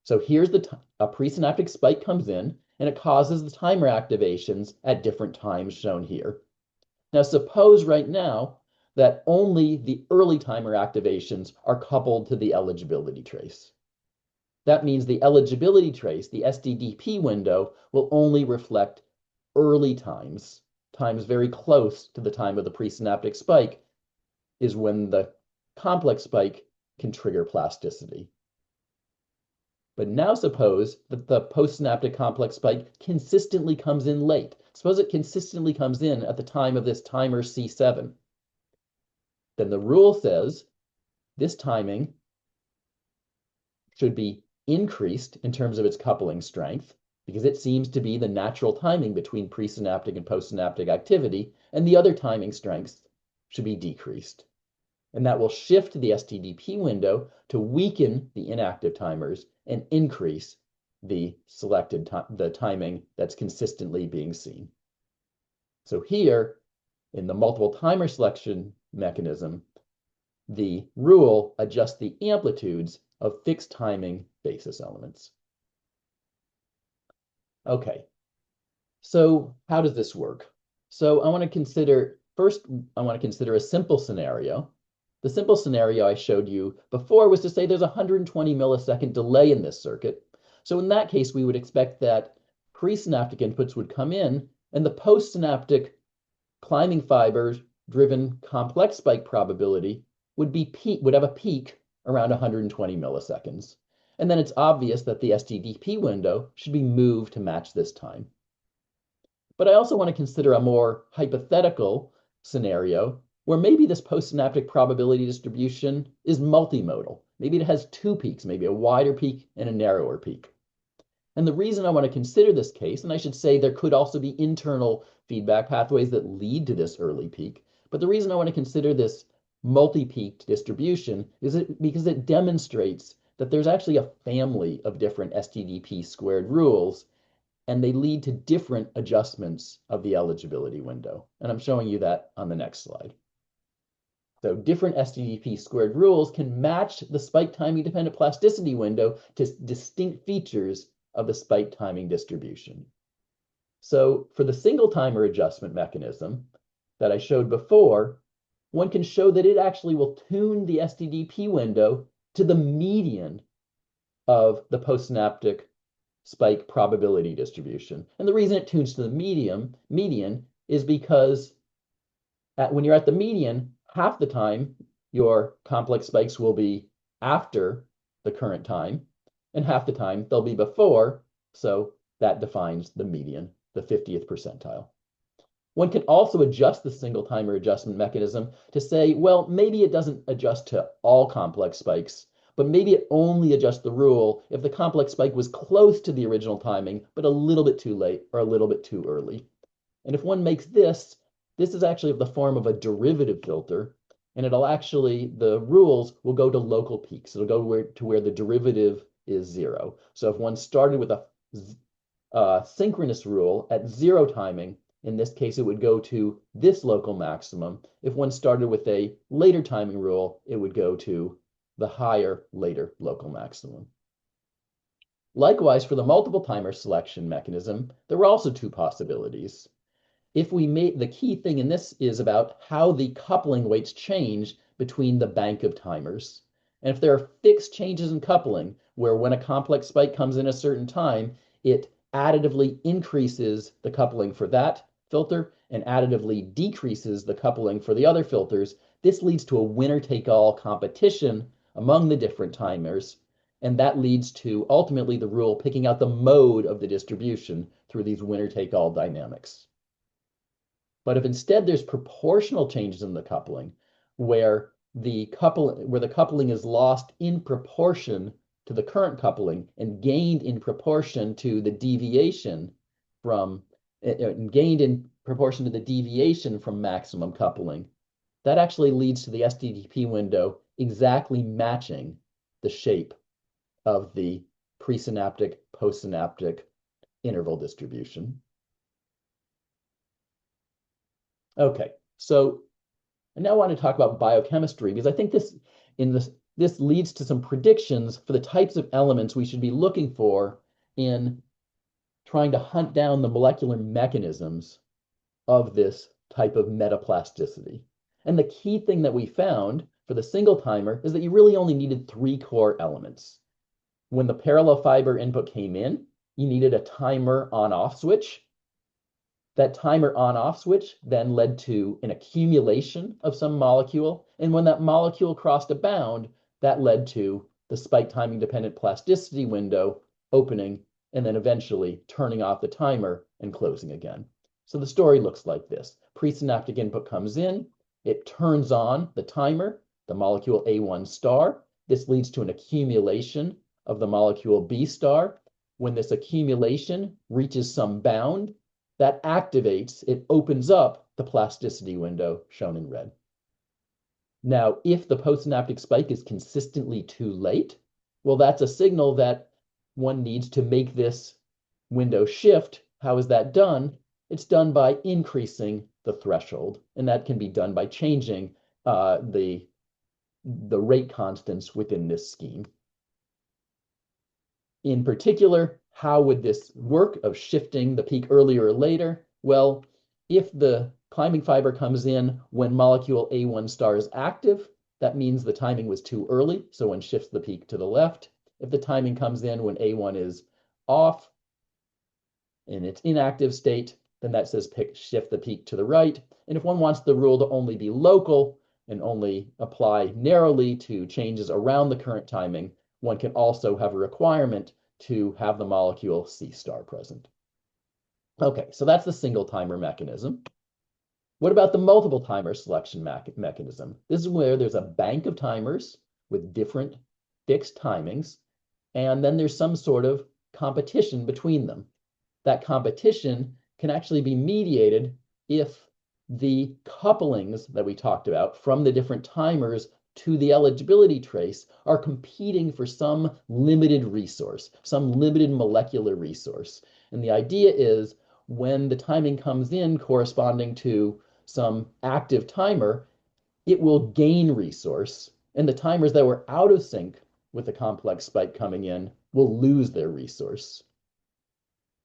So here's a presynaptic spike comes in, and it causes the timer activations at different times shown here. Now suppose right now that only the early timer activations are coupled to the eligibility trace. That means the eligibility trace, the STDP window, will only reflect early times. Times very close to the time of the presynaptic spike is when the complex spike can trigger plasticity. But now suppose that the postsynaptic complex spike consistently comes in late. Suppose it consistently comes in at the time of this timer C7. Then the rule says this timing should be increased in terms of its coupling strength, because it seems to be the natural timing between presynaptic and postsynaptic activity, and the other timing strengths should be decreased. And that will shift the STDP window to weaken the inactive timers and increase the selected the timing that's consistently being seen. So here, in the multiple timer selection mechanism, the rule adjusts the amplitudes of fixed timing basis elements. Okay, so how does this work? So I want to consider, first, I want to consider a simple scenario. The simple scenario I showed you before was to say there's a 120 millisecond delay in this circuit. So in that case, we would expect that presynaptic inputs would come in, and the postsynaptic climbing fibers driven complex spike probability would have a peak around 120 milliseconds. And then it's obvious that the STDP window should be moved to match this time. But I also want to consider a more hypothetical scenario where maybe this postsynaptic probability distribution is multimodal. Maybe it has two peaks, maybe a wider peak and a narrower peak. And the reason I want to consider this case, and I should say there could also be internal feedback pathways that lead to this early peak, but the reason I want to consider this multi-peaked distribution is because it demonstrates that there's actually a family of different STDP squared rules, and they lead to different adjustments of the eligibility window. And I'm showing you that on the next slide. So different STDP squared rules can match the spike timing dependent plasticity window to distinct features of the spike timing distribution. So for the single timer adjustment mechanism that I showed before, one can show that it actually will tune the STDP window to the median of the postsynaptic spike probability distribution. And the reason it tunes to the median is because when you're at the median, half the time your complex spikes will be after the current time, and half the time they'll be before. So that defines the median, the 50th percentile. One can also adjust the single timer adjustment mechanism to say, well, maybe it doesn't adjust to all complex spikes, but maybe it only adjusts the rule if the complex spike was close to the original timing, but a little bit too late or a little bit too early. And if one makes this is actually of the form of a derivative filter, and the rules will go to local peaks. It'll go to where the derivative is 0. So if one started with a synchronous rule at 0 timing, in this case, it would go to this local maximum. If one started with a later timing rule, it would go to the higher later local maximum. Likewise, for the multiple timer selection mechanism, there were also two possibilities. If we made the key thing in this is about how the coupling weights change between the bank of timers. And if there are fixed changes in coupling, where when a complex spike comes in a certain time, it additively increases the coupling for that filter and additively decreases the coupling for the other filters, this leads to a winner-take-all competition among the different timers. And that leads to ultimately the rule picking out the mode of the distribution through these winner-take-all dynamics. But if instead there's proportional changes in the coupling, where the coupling is lost in proportion to the current coupling and gained in proportion to the deviation from maximum coupling, that actually leads to the STDP window exactly matching the shape of the presynaptic postsynaptic interval distribution. Okay, so I now want to talk about biochemistry because I think this leads to some predictions for the types of elements we should be looking for in trying to hunt down the molecular mechanisms of this type of metaplasticity. And the key thing that we found for the single timer is that you really only needed 3 core elements. When the parallel fiber input came in, you needed a timer on-off switch. That timer on-off switch then led to an accumulation of some molecule. And when that molecule crossed a bound, that led to the spike timing dependent plasticity window opening and then eventually turning off the timer and closing again. So the story looks like this. Presynaptic input comes in, it turns on the timer, the molecule A1 star. This leads to an accumulation of the molecule B star. When this accumulation reaches some bound, that activates, it opens up the plasticity window shown in red. Now, if the postsynaptic spike is consistently too late, well, that's a signal that one needs to make this window shift. How is that done? It's done by increasing the threshold, and that can be done by changing the rate constants within this scheme. In particular, how would this work of shifting the peak earlier or later? Well, if the climbing fiber comes in when molecule A1 star is active, that means the timing was too early, so one shifts the peak to the left. If the timing comes in when A1 is off in its inactive state, then that says shift the peak to the right. And if one wants the rule to only be local and only apply narrowly to changes around the current timing, one can also have a requirement to have the molecule C star present. Okay, so that's the single timer mechanism. What about the multiple timer selection mechanism? This is where there's a bank of timers with different fixed timings, and then there's some sort of competition between them. That competition can actually be mediated if the couplings that we talked about from the different timers to the eligibility trace are competing for some limited resource, some limited molecular resource. And the idea is when the timing comes in corresponding to some active timer, it will gain resource, and the timers that were out of sync with the complex spike coming in will lose their resource.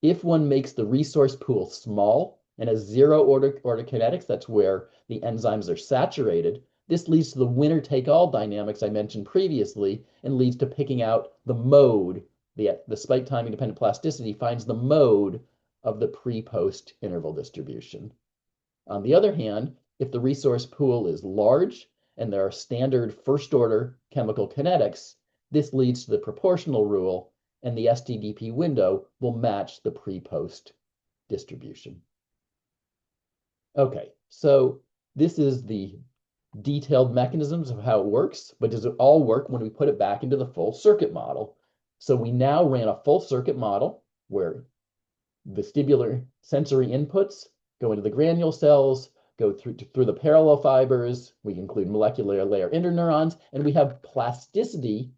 If one makes the resource pool small and has zero order kinetics, that's where the enzymes are saturated, this leads to the winner-take-all dynamics I mentioned previously and leads to picking out the mode. The spike timing dependent plasticity finds the mode of the pre-post interval distribution. On the other hand, if the resource pool is large and there are standard first-order chemical kinetics, this leads to the proportional rule, and the STDP window will match the pre-post distribution. Okay, so this is the detailed mechanisms of how it works, but does it all work when we put it back into the full circuit model? So we now ran a full circuit model where vestibular sensory inputs go into the granule cells, go through the parallel fibers, we include molecular layer interneurons, and we have plasticity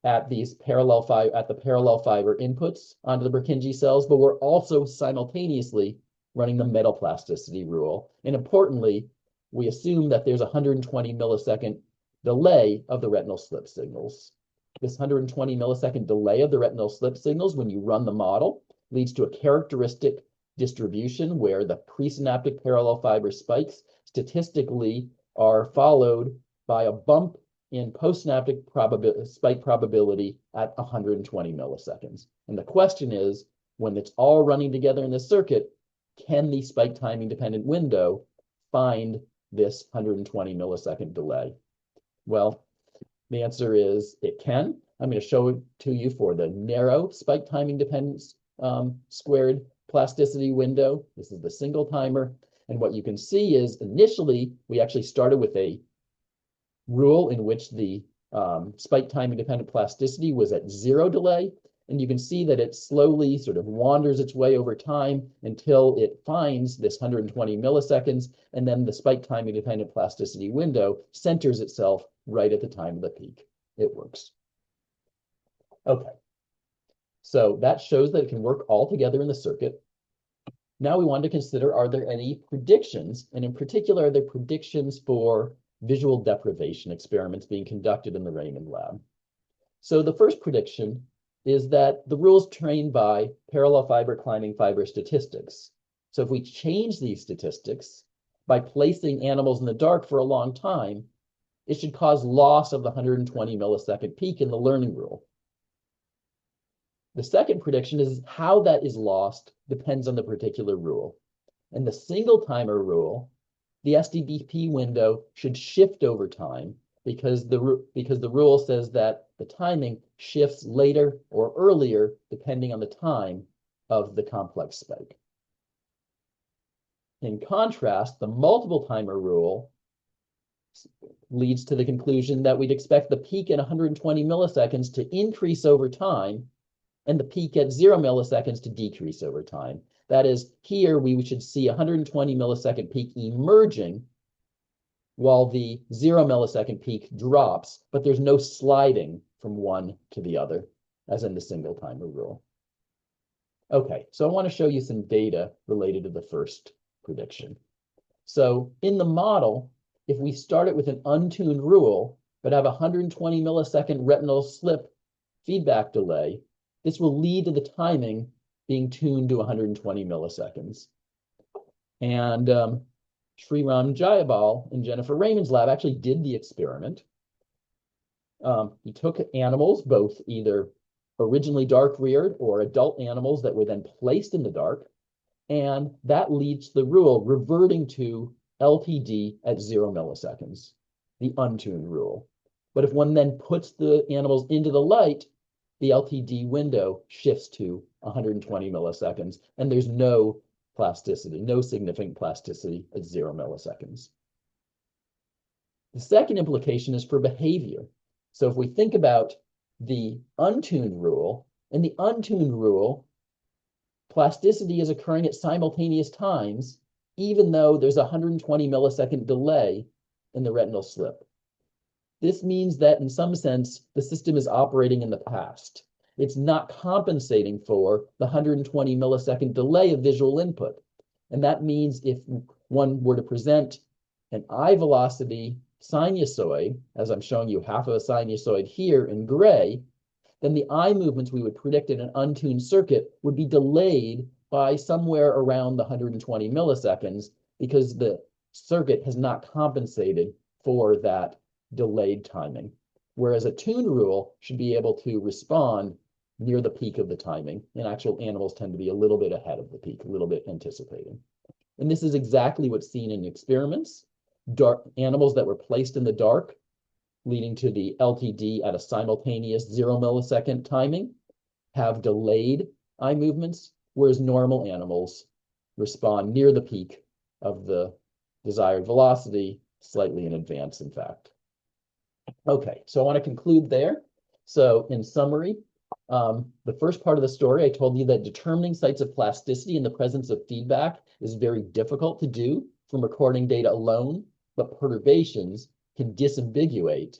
at these the parallel fiber inputs onto the Purkinje cells, but we're also simultaneously running the metaplasticity rule. And importantly, we assume that there's a 120 millisecond delay of the retinal slip signals. This 120 millisecond delay of the retinal slip signals when you run the model leads to a characteristic distribution where the presynaptic parallel fiber spikes statistically are followed by a bump in postsynaptic spike probability at 120 milliseconds. And the question is, when it's all running together in the circuit, can the spike timing dependent window find this 120 millisecond delay? Well, the answer is it can. I'm going to show it to you for the narrow spike timing dependence squared plasticity window. This is the single timer. And what you can see is initially, we actually started with a rule in which the spike timing dependent plasticity was at 0 delay. And you can see that it slowly sort of wanders its way over time until it finds this 120 milliseconds. And then the spike timing dependent plasticity window centers itself right at the time of the peak. It works. Okay. So that shows that it can work all together in the circuit. Now we want to consider, are there any predictions? And in particular, are there predictions for visual deprivation experiments being conducted in the Raymond lab? So the first prediction is that the rules trained by parallel fiber climbing fiber statistics. So if we change these statistics by placing animals in the dark for a long time, it should cause loss of the 120 millisecond peak in the learning rule. The second prediction is how that is lost depends on the particular rule. In the single timer rule, the STDP window should shift over time because the rule says that the timing shifts later or earlier depending on the time of the complex spike. In contrast, the multiple timer rule leads to the conclusion that we'd expect the peak at 120 milliseconds to increase over time and the peak at 0 milliseconds to decrease over time. That is, here we should see 120 millisecond peak emerging while the 0 millisecond peak drops, but there's no sliding from one to the other, as in the single timer rule. Okay, so I want to show you some data related to the first prediction. So in the model, if we start it with an untuned rule, but have 120 millisecond retinal slip feedback delay, this will lead to the timing being tuned to 120 milliseconds. And Sriram Jayabal in Jennifer Raymond's lab actually did the experiment. He took animals, both either originally dark-reared or adult animals that were then placed in the dark, and that leads to the rule reverting to LTD at 0 milliseconds, the untuned rule. But if one then puts the animals into the light, the LTD window shifts to 120 milliseconds, and there's no plasticity, no significant plasticity at 0 milliseconds. The second implication is for behavior. So if we think about the untuned rule, in the untuned rule, plasticity is occurring at simultaneous times, even though there's a 120 millisecond delay in the retinal slip. This means that in some sense, the system is operating in the past. It's not compensating for the 120 millisecond delay of visual input. And that means if one were to present an eye velocity sinusoid, as I'm showing you half of a sinusoid here in gray, then the eye movements we would predict in an untuned circuit would be delayed by somewhere around the 120 milliseconds because the circuit has not compensated for that delayed timing. Whereas a tuned rule should be able to respond near the peak of the timing, and actual animals tend to be a little bit ahead of the peak, a little bit anticipating. And this is exactly what's seen in experiments. Animals that were placed in the dark, leading to the LTD at a simultaneous 0 millisecond timing, have delayed eye movements, whereas normal animals respond near the peak of the desired velocity, slightly in advance, in fact. Okay, so I want to conclude there. So in summary, the first part of the story, I told you that determining sites of plasticity in the presence of feedback is very difficult to do from recording data alone, but perturbations can disambiguate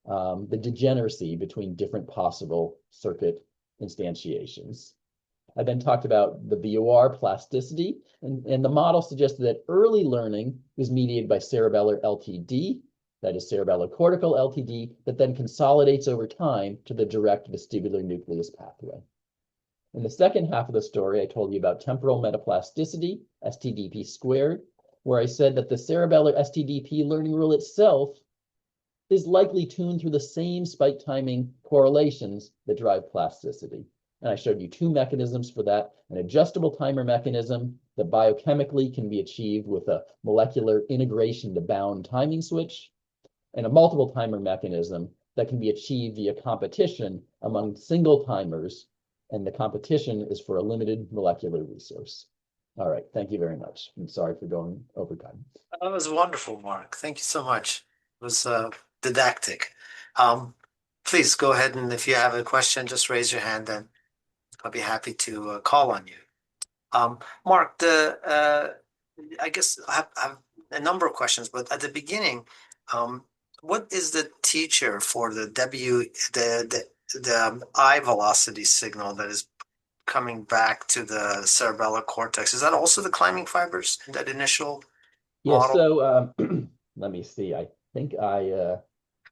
the degeneracy between different possible circuit instantiations. I then talked about the VOR plasticity, and the model suggested that early learning is mediated by cerebellar LTD, that is cerebellocortical LTD, that then consolidates over time to the direct vestibular nucleus pathway. In the second half of the story, I told you about temporal metaplasticity, STDP squared, where I said that the cerebellar STDP learning rule itself is likely tuned through the same spike timing correlations that drive plasticity. And I showed you two mechanisms for that: an adjustable timer mechanism that biochemically can be achieved with a molecular integration to bound timing switch, and a multiple timer mechanism that can be achieved via competition among single timers, and the competition is for a limited molecular resource. All right, thank you very much. I'm sorry for going over time. That was wonderful, Mark. Thank you so much. It was didactic. Please go ahead, and if you have a question, just raise your hand and I'll be happy to call on you. Mark, I guess I have a number of questions, but at the beginning, what is the teacher for the eye velocity signal that is coming back to the cerebellar cortex? Is that also the climbing fibers in that initial model? So let me see. I think I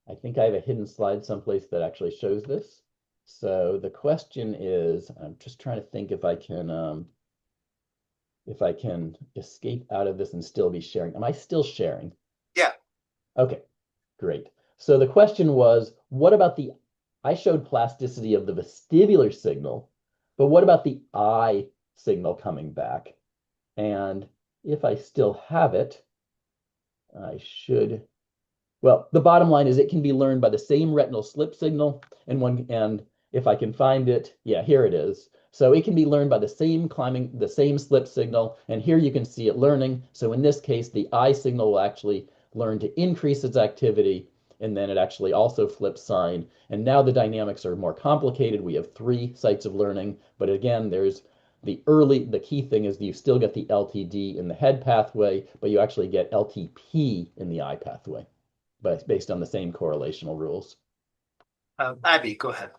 have a hidden slide someplace that actually shows this. So the question is, I'm just trying to think if I can escape out of this and still be sharing. Am I still sharing? Yeah. Okay, great. So the question was, what about I showed plasticity of the vestibular signal, but what about the eye signal coming back? And if I still have it, well, the bottom line is it can be learned by the same retinal slip signal, and if I can find it, yeah, here it is. So it can be learned by the same slip signal, and here you can see it learning. So in this case, the eye signal will actually learn to increase its activity, and then it actually also flips sign. And now the dynamics are more complicated. We have 3 sites of learning, but again, there's the key thing is you still get the LTD in the head pathway, but you actually get LTP in the eye pathway, but based on the same correlational rules. Abby, go ahead.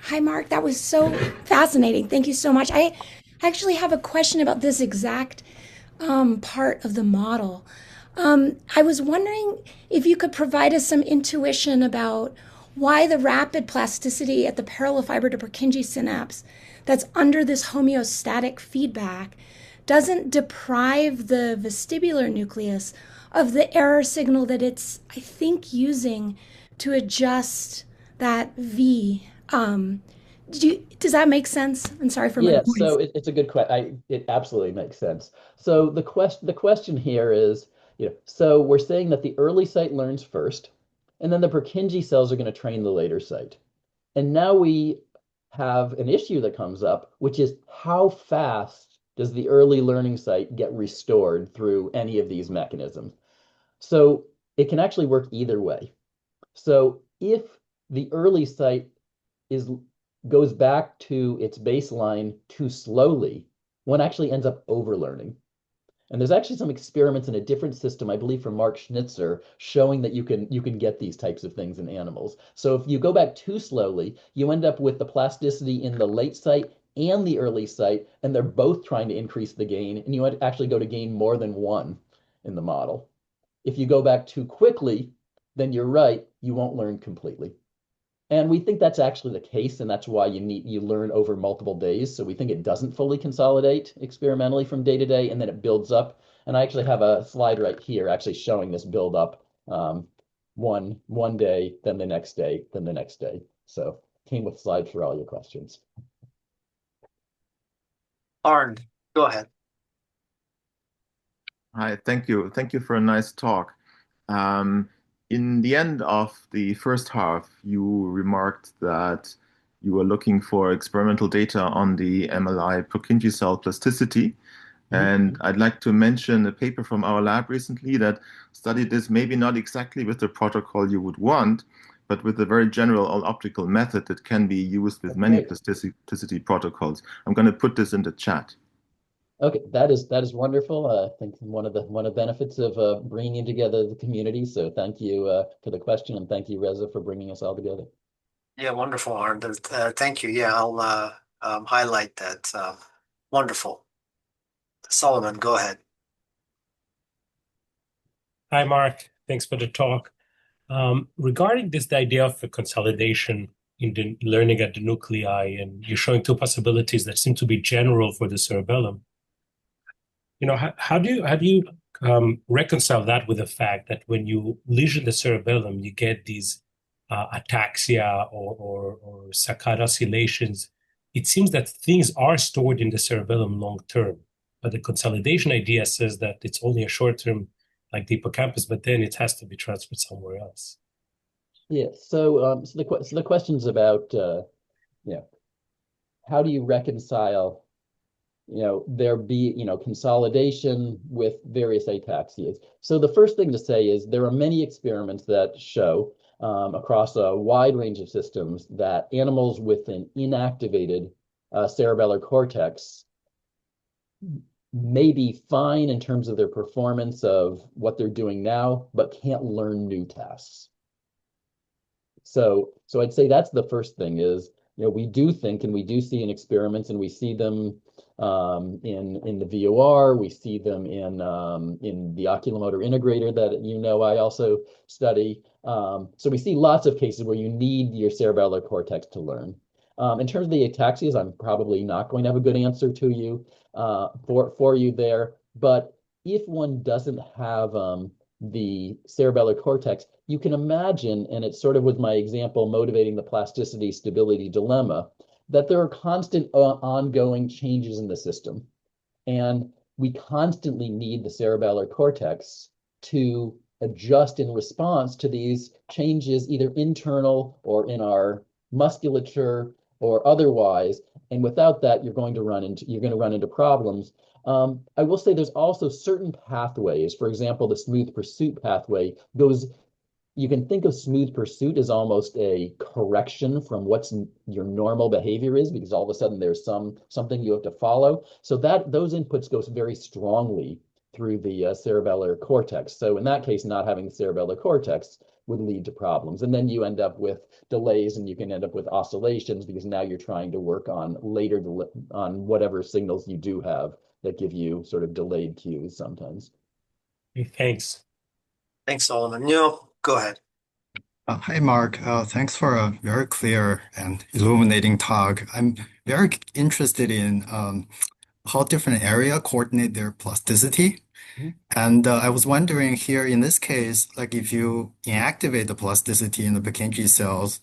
Hi, Mark. That was so fascinating. Thank you so much. I actually have a question about this exact part of the model. I was wondering if you could provide us some intuition about why the rapid plasticity at the parallel fiber-to-Purkinje synapse that's under this homeostatic feedback doesn't deprive the vestibular nucleus of the error signal that it's, I think, using to adjust that V. Does that make sense? I'm sorry for my voice. So it's a good question. It absolutely makes sense. So the question here is, so we're saying that the early site learns first, and then the Purkinje cells are going to train the later site. And now we have an issue that comes up, which is how fast does the early learning site get restored through any of these mechanisms? So it can actually work either way. So if the early site goes back to its baseline too slowly, one actually ends up overlearning. And there's actually some experiments in a different system, I believe from Mark Schnitzer, showing that you can get these types of things in animals. So if you go back too slowly, you end up with the plasticity in the late site and the early site, and they're both trying to increase the gain, and you actually go to gain more than one in the model. If you go back too quickly, then you're right, you won't learn completely. And we think that's actually the case, and that's why you learn over multiple days. So we think it doesn't fully consolidate experimentally from day to day, and then it builds up. And I actually have a slide right here actually showing this build up one day, then the next day, then the next day. So came with slides for all your questions. Arnd, go ahead. Hi, thank you. Thank you for a nice talk. In the end of the first half, you remarked that you were looking for experimental data on the MLI Purkinje cell plasticity. And I'd like to mention a paper from our lab recently that studied this, maybe not exactly with the protocol you would want, but with a very general all-optical method that can be used with many plasticity protocols. I'm going to put this in the chat. Okay, that is wonderful. I think one of the benefits of bringing together the community. So thank you for the question, and thank you, Reza, for bringing us all together. Yeah, wonderful, Arnd. Thank you. Yeah, I'll highlight that. Wonderful. Solomon, go ahead. Hi, Mark. Thanks for the talk. Regarding the idea of the consolidation in the learning at the nuclei, and you're showing two possibilities that seem to be general for the cerebellum. How do you reconcile that with the fact that when you lesion the cerebellum, you get these ataxia or saccade oscillations? It seems that things are stored in the cerebellum long term, but the consolidation idea says that it's only a short term, like the hippocampus, but then it has to be transferred somewhere else. Yeah. So the question's about how do you reconcile there be consolidation with various ataxias. So the first thing to say is there are many experiments that show across a wide range of systems that animals with an inactivated cerebellar cortex may be fine in terms of their performance of what they're doing now, but can't learn new tasks. So I'd say that's the first thing is, we do think, and we do see in experiments, and we see them in the VOR, we see them in the oculomotor integrator that I also study. So we see lots of cases where you need your cerebellar cortex to learn. In terms of the ataxias, I'm probably not going to have a good answer to you for you there. But if one doesn't have the cerebellar cortex, you can imagine, and it sort of was my example motivating the plasticity stability dilemma, that there are constant ongoing changes in the system. And we constantly need the cerebellar cortex to adjust in response to these changes, either internal or in our musculature or otherwise. And without that, you're going to run into problems. I will say there's also certain pathways. For example, the smooth pursuit pathway you can think of smooth pursuit as almost a correction from what's your normal behavior is, because all of a sudden there's something you have to follow. So those inputs goes very strongly through the cerebellar cortex. So in that case, not having the cerebellar cortex would lead to problems. And then you end up with delays, and you can end up with oscillations, because now you're trying to work on on whatever signals you do have that give you sort of delayed cues sometimes. Thanks. Thanks, Solomon. Neil, go ahead. Hi, Mark. Thanks for a very clear and illuminating talk. I'm very interested in how different areas coordinate their plasticity. And I was wondering here in this case, like if you inactivate the plasticity in the Purkinje cells,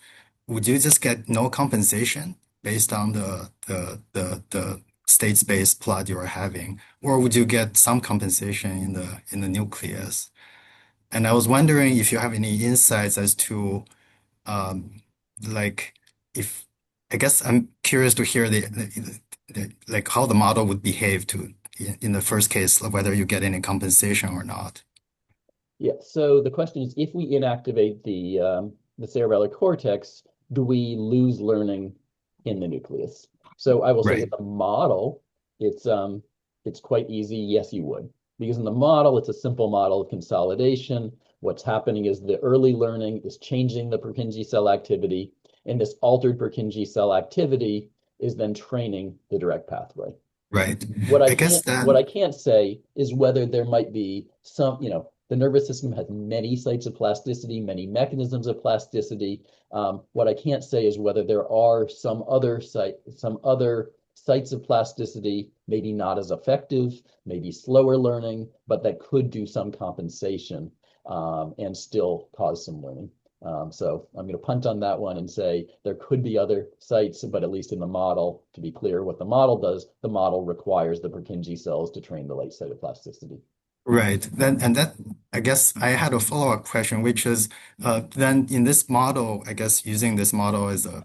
would you just get no compensation based on the state space plot you are having, or would you get some compensation in the nucleus? And I was wondering if you have any insights as to I guess I'm curious to hear like how the model would behave in the first case, whether you get any compensation or not. Yeah. So the question is, if we inactivate the cerebellar cortex, do we lose learning in the nucleus? So I will say with the model, it's quite easy. Yes, you would. Because in the model, it's a simple model of consolidation. What's happening is the early learning is changing the Purkinje cell activity, and this altered Purkinje cell activity is then training the direct pathway. Right. What I guess what I that, can't say is whether there might be some, the nervous system has many sites of plasticity, many mechanisms of plasticity. What I can't say is whether there are some other sites of plasticity, maybe not as effective, maybe slower learning, but that could do some compensation and still cause some learning. So I'm going to punt on that one and say there could be other sites, but at least in the model, to be clear, what the model does, the model requires the Purkinje cells to train the late cytoplasticity. right. Then, and that, I guess I had a follow-up question, which is then in this model, I guess using this model as a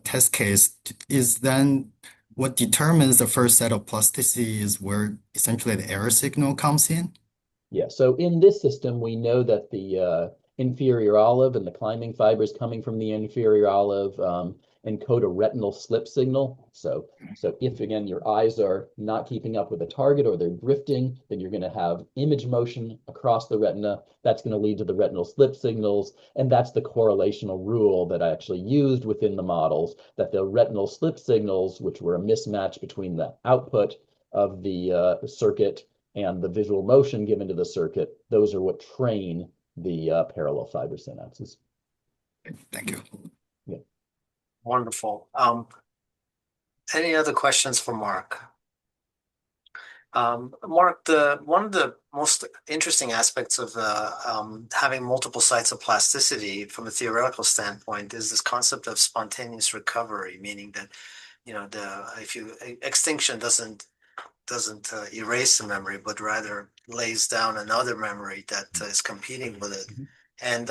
test case, is then what determines the first set of plasticity is where essentially the error signal comes in? Yeah, so in this system, we know that the inferior olive and the climbing fibers coming from the inferior olive encode a retinal slip signal. So if, again, your eyes are not keeping up with the target or they're drifting, then you're going to have image motion across the retina. That's going to lead to the retinal slip signals. And that's the correlational rule that I actually used within the models, that the retinal slip signals, which were a mismatch between the output of the circuit and the visual motion given to the circuit, those are what train the parallel fiber synapses. Thank you. Yeah. Wonderful. Any other questions for Mark? Mark, one of the most interesting aspects of having multiple sites of plasticity from a theoretical standpoint is this concept of spontaneous recovery, meaning that extinction doesn't erase the memory, but rather lays down another memory that is competing with it. And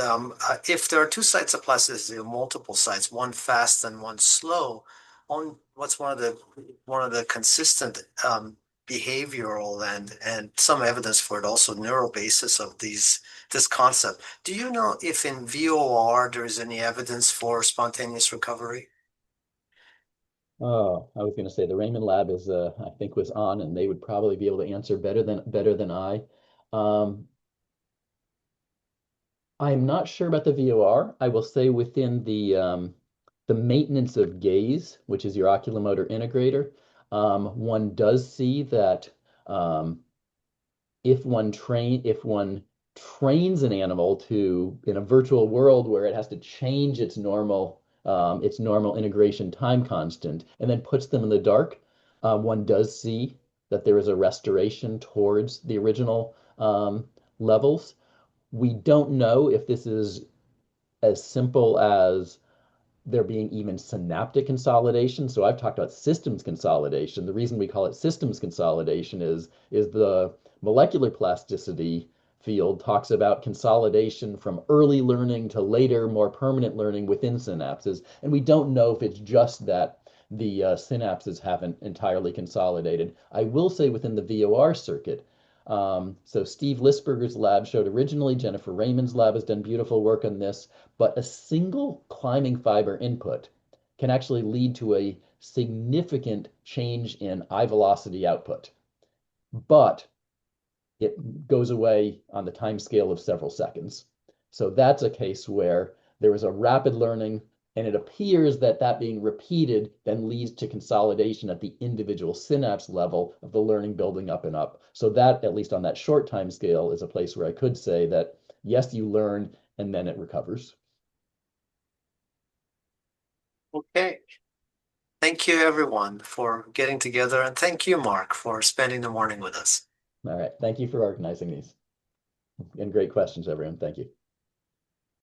if there are two sites of plasticity, or multiple sites, one fast and one slow, what's one of the consistent behavioral and some evidence for it also neural basis of this concept? Do you know if in VOR there is any evidence for spontaneous recovery? Oh, I was going to say the Raymond lab is, I think, was on, and they would probably be able to answer better than I. I'm not sure about the VOR. I will say within the maintenance of gaze, which is your oculomotor integrator, one does see that if one trains an animal to, in a virtual world where it has to change its normal integration time constant and then puts them in the dark, one does see that there is a restoration towards the original levels. We don't know if this is as simple as there being even synaptic consolidation. So I've talked about systems consolidation. The reason we call it systems consolidation is the molecular plasticity field talks about consolidation from early learning to later, more permanent learning within synapses. And we don't know if it's just that the synapses haven't entirely consolidated. I will say within the VOR circuit, so Steve Lisberger's lab showed originally, Jennifer Raymond's lab has done beautiful work on this, but a single climbing fiber input can actually lead to a significant change in eye velocity output. But it goes away on the time scale of several seconds. So that's a case where there is a rapid learning, and it appears that being repeated then leads to consolidation at the individual synapse level of the learning building up and up. So that, at least on that short time scale, is a place where I could say that, yes, you learn, and then it recovers. Okay. Thank you, everyone, for getting together. And thank you, Mark, for spending the morning with us. All right. Thank you for organizing these. And great questions, everyone. Thank you.